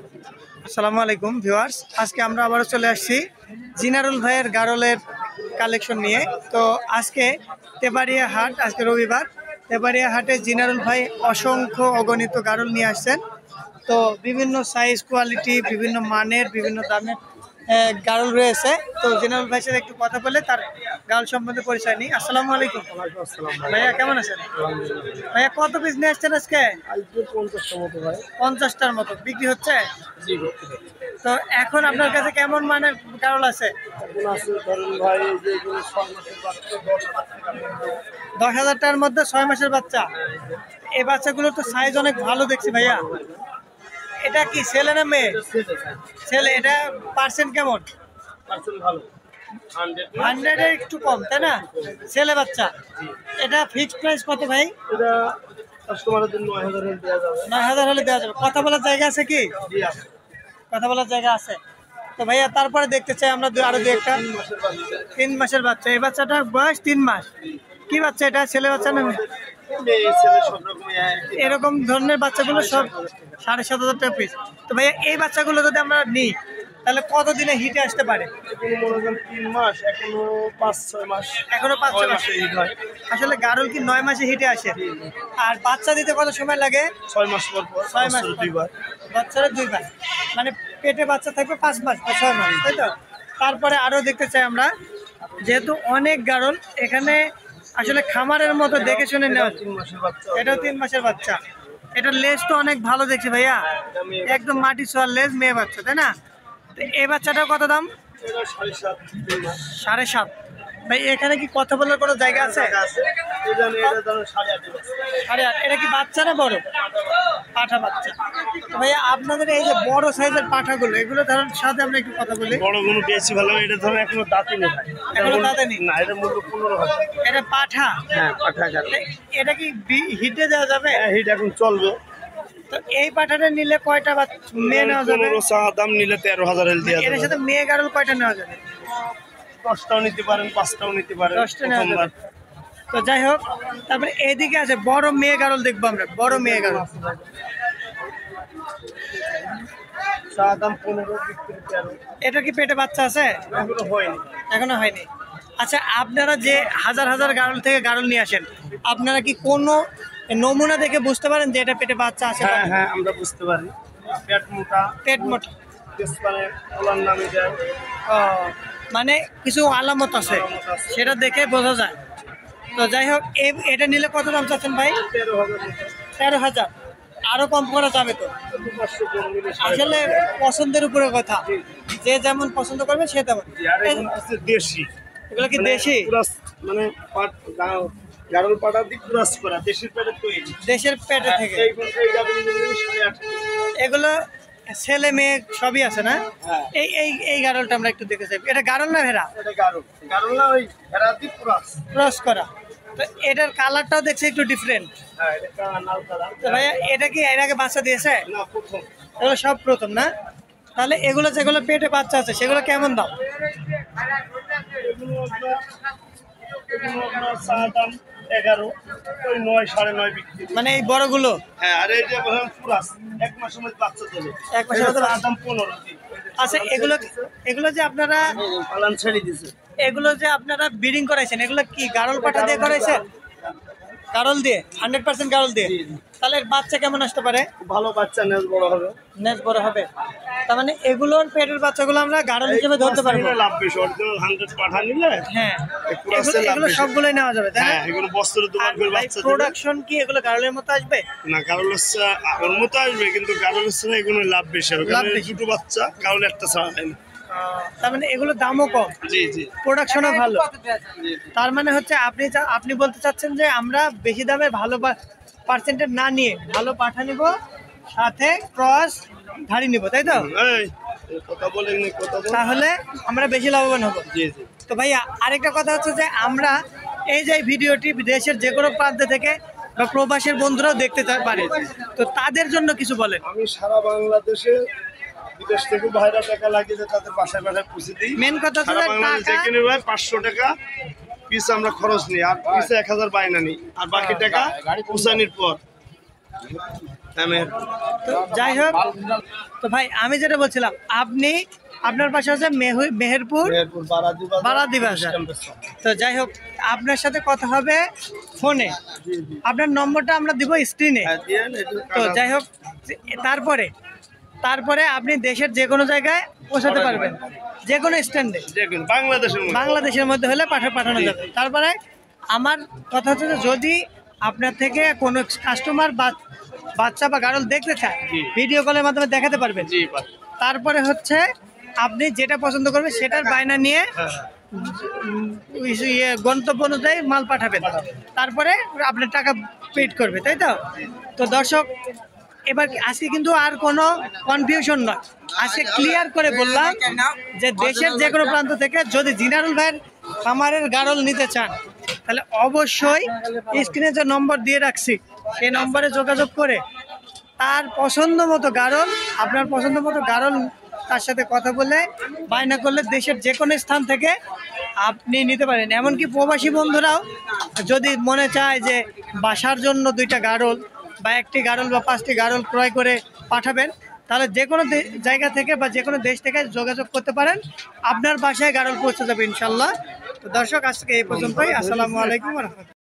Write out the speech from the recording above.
আসসালামু আলাইকুম ভিউয়ার্স, আজকে আমরা আবারও চলে আসছি জিনারুল ভাইয়ের গারলের কালেকশন নিয়ে। তো আজকে তেবাড়িয়া হাট, আজকে রবিবার। তেবাড়িয়া হাটে জিনারুল ভাই অসংখ্য অগণিত গারল নিয়ে আসছেন। তো বিভিন্ন সাইজ, কোয়ালিটি, বিভিন্ন মানের, বিভিন্ন দামের গারল রয়েছে। তো জিনারুল ভাইয়ের সাথে একটু কথা বলে তার গারল সম্বন্ধে পরিচয় নিই। আসসালামু আলাইকুম ভাইয়া, কেমন আছেন? ভাইয়া কত পিস নিয়ে আসছেন আজকে? 50টার মতো বিক্রি হচ্ছে। তো এখন আপনার কাছে কেমন মানের গারল আছে? 10,000 টাকার মধ্যে 6 মাসের বাচ্চা। এই বাচ্চাগুলোর তো সাইজ অনেক ভালো দেখছি ভাইয়া। এটা কি ছেলে না মেয়ে? ছেলে। এটা পার্সেন্ট কেমন? 100 এর একটু কম, তাই না? ছেলে বাচ্চা। এটা ফিক্সড প্রাইস কত ভাই? এটা কাস্টমারের জন্য 9000 হলে দেওয়া যাবে। 9000 হলে দেওয়া যাবে। কথা বলার জায়গা আছে কি? জি আছে। কথা বলার জায়গা আছে। তো ভাইয়া তারপরে দেখতে চাই আমরা আরো দু একটা। 3 মাসের বাচ্চা। এই বাচ্চাটার বয়স 3 মাস। কি বাচ্চা এটা? ছেলে বাচ্চা না মেয়ে? এরকম ধরনের বাচ্চাগুলো সব 7,500 টাকা পিস। তো ভাইয়া এই বাচ্চাগুলো যদি আমরা নিই তাহলে কতদিনে হিটে আসতে পারে? 3 মাস, এখনো 5-6 মাস। এখনো 5-6 মাস হিট হয়। আসলে গারল কি 9 মাসে হিটে আসে? আর বাচ্চা দিতে কত সময় লাগে? 6 মাস পর 6 মাস দুইবার। বাচ্চারা 2 বার, মানে পেটে বাচ্চা থাকবে 5 মাস বা 6 মাস, তাই তো? তারপরে আরো দেখতে চাই আমরা, যেহেতু অনেক গারল এখানে আসলে খামারের মতো দেখে শুনে নেওয়া। 3 মাসের বাচ্চা। এটাও 3 মাসের বাচ্চা। এটার লেজ তো অনেক ভালো দেখছি ভাইয়া, একদম মাটি ছোঁয়ার লেজ, মেয়ে বাচ্চা, তাই না? তো এই বাচ্চাটার কত দাম? এটা 7.5 7.5। ভাই এখানে কি কথা বলার কোনো জায়গা আছে? আছে। এটা দাম 8.5। 8.5। এটা কি বাচ্চা না বড়? পাঠা বাচ্চা। তো ভাইয়া আপনাদের এই যে বড় সাইজের পাঠাগুলো, এগুলো ধরুন সাথে আমরা একটু কথা বলি। বড় গুলো বেশি ভালো। এটা ধরো এখনো দাঁতে নেই। এখনো দাঁতে নেই। না, এটা মূল্য 15,000। এটা পাঠা? হ্যাঁ, পাঠা গারল। এটা কি হিটে দেওয়া যাবে? হ্যাঁ, হিট এখন চলবে। তো এই পাঠাটা নিলে কয়টা মেয়ে নেওয়া যাবে? 15,000 দাম নিলে 13,000 হলে দেওয়া এর যাবে। সাথে মেয়ে গারল কয়টা নেওয়া যাবে? 10টাও নিতে পারেন, 5টাও নিতে পারেন। 10টা নেওয়া যাবে। তো যাই হোক, তারপরে এইদিকে আছে বড় মেয়ে গারল, দেখবো আমরা বড় মেয়ে গারল। দাম 15, বিক্রি 13। এটা কি পেটে বাচ্চা আছে? এগুলো হয়নি। এখনো হয়নি। আচ্ছা, আপনারা যে হাজার হাজার গারল থেকে গারল নিয়ে আসেন, আপনারা কি কোনো নমুনা দেখে বুঝতে পারেন যে এটা পেটে বাচ্চা আছে? হ্যাঁ হ্যাঁ, আমরা বুঝতে পারি। পেট মোটা, পেট মোটা, মানে ওলার নামে যায়। ও, মানে কিছু আলামত আছে, সেটা দেখে বোঝা যায়। তো যাই হোক, এটা নিলে কত দাম চাচ্ছেন ভাই? 13,000। আরো কম করা যাবে তো? আসলে পছন্দের উপরে কথা, যে যেমন পছন্দ করবে সে তেমন। দেশি এগুলো কি দেশি? মানে গারল পাটা দিয়ে ক্রস করা, দেশের পেটে তৈরি, দেশের পেটে থেকে। এগুলো ছেলে মেয়ে সবই আছে না? এই এই এই গারলটা আমরা একটু দেখে চাই। এটা গারল না ভেড়া? এটা গারল। গারল না, ওই ভেড়া দিয়ে ক্রস করা। তো এটার কালারটাও দেখছি একটু ডিফারেন্ট। হ্যাঁ, এটা লাল কালার। তো ভাইয়া এটা কি এর আগে বাচ্চা দিয়েছে? না, প্রথম। এগুলো সব প্রথম না? তাহলে এগুলো যেগুলো পেটে বাচ্চা আছে সেগুলো কেমন দাম? এগুলো আপনার দাম 11, ওই 9, 9.5 বিক্রি। মানে এই বড়গুলো? হ্যাঁ, আর এই যে পুরাস 1 মাসের মধ্যে বাচ্চা দেবে। 1 মাসের মধ্যে দাম 15। আচ্ছা, এগুলো যে আপনারা পালান ছেড়ে দিছে, এগুলো যে আপনারা ব্রিডিং করাইছেন, এগুলো কি গারল পাঠা দিয়ে করাইছেন? গারল দিয়ে, 100% গারল দিয়ে। তাহলে বাচ্চা কেমন আসতে পারে? ভালো বাচ্চা, নেজ বড় হবে। নেজ বড় হবে। তার মানে এগুলোর পেটের বাচ্চাগুলো আমরা গারল হিসেবে ধরতে পারবো। লাভ বেশি। অরিজিনাল 100 পাঠা নিলে হ্যাঁ, লাভ এগুলো বেশি। সবগুলোই নেওয়া যাবে, তাই না? হ্যাঁ, এগুলো বছরে দুবার করে বাচ্চা দেবে। প্রোডাকশন কি এগুলো গারলের মতো আসবে? না, গারলের ওর মতো আসবে, কিন্তু গারলের ছাড়া এগুলো লাভ বেশি হবে। লাভ কারণ বেশি। দুটো বাচ্চা, গারল একটা ছাড়া হয় না। তার মানে এগুলো দামও কম, জি জি, প্রোডাকশনও ভালো। তার মানে হচ্ছে আপনি বলতে চাচ্ছেন যে আমরা বেশি দামে ভালো পার্সেন্টেজ না নিয়ে ভালো পাঠা নিব, সাথে ক্রস ধাড়ি নিব, তাই তো? এই কথা বলেন, কথা বলেন, তাহলে আমরা বেশি লাভবান হব। জি জি। তো ভাইয়া আরেকটা কথা হচ্ছে যে আমরা এই যে ভিডিওটি দেশের যে কোনো প্রান্ত থেকে বা প্রবাসের বন্ধুরাও দেখতে পারে, তো তাদের জন্য কিছু বলেন। আমি সারা বাংলাদেশে, বিদেশ থেকে ভাইরা টাকা লাগিয়ে তাদের বাসায় বাসায় পৌঁছে দিই। মেন কথা হচ্ছে সারা বাংলাদেশে টাকা, যেখানে ভাই 500 টাকা পিস আমরা খরচ নিই, আর পিসে 1000 বাইনা নিই, আর বাকি টাকা পৌঁছানির পর তো যাই হোক, তো ভাই আমি যেটা বলছিলাম, আপনার পাশে হচ্ছে মেহেরপুর বারাদি বাজার। তো যাই হোক, আপনার সাথে কথা হবে ফোনে, আপনার নম্বরটা আমরা দিব স্ক্রিনে। তো যাই হোক, তারপরে আপনি দেশের যে কোনো জায়গায় পৌঁছাতে পারবেন, যে কোনো স্ট্যান্ডে, বাংলাদেশের মধ্যে হলে পাঠানো যাবে। তারপরে আমার কথা হচ্ছে যে যদি আপনার থেকে কোনো কাস্টমার বাচ্চা বা গাড়ল দেখতে চায়, ভিডিও কলের মাধ্যমে দেখাতে পারবেন। তারপরে হচ্ছে আপনি যেটা পছন্দ করবেন সেটার বায়না নিয়ে গন্তব্য অনুযায়ী মাল পাঠাবেন, তারপরে আপনার টাকা পেড করবে, তাই তো? তো দর্শক, এবার আজকে কিন্তু আর কোনো কনফিউশন নয়, আজকে ক্লিয়ার করে বললাম যে দেশের যে কোনো প্রান্ত থেকে যদি জিনারুল ভাইয়ের খামারের গাড়ল নিতে চান, তাহলে অবশ্যই স্ক্রিনে যে নম্বর দিয়ে রাখছি সেই নম্বরে যোগাযোগ করে তার পছন্দ মতো গাড়ল, আপনার পছন্দ মতো গাড়ল তার সাথে কথা বলে বায়না করলে দেশের যে কোনো স্থান থেকে আপনি নিতে পারেন। এমনকি প্রবাসী বন্ধুরাও যদি মনে চায় যে বাসার জন্য 2টা গাড়ল বা 1টি গাড়ল বা 5টি গাড়ল ক্রয় করে পাঠাবেন, তাহলে যে কোনো জায়গা থেকে বা যে কোনো দেশ থেকে যোগাযোগ করতে পারেন, আপনার বাসায় গাড়ল পৌঁছে যাবে ইনশাল্লাহ। তো দর্শক, আজকে এই পর্যন্তই। আসসালামু আলাইকুম ওয়া রাহমাতুল্লাহ।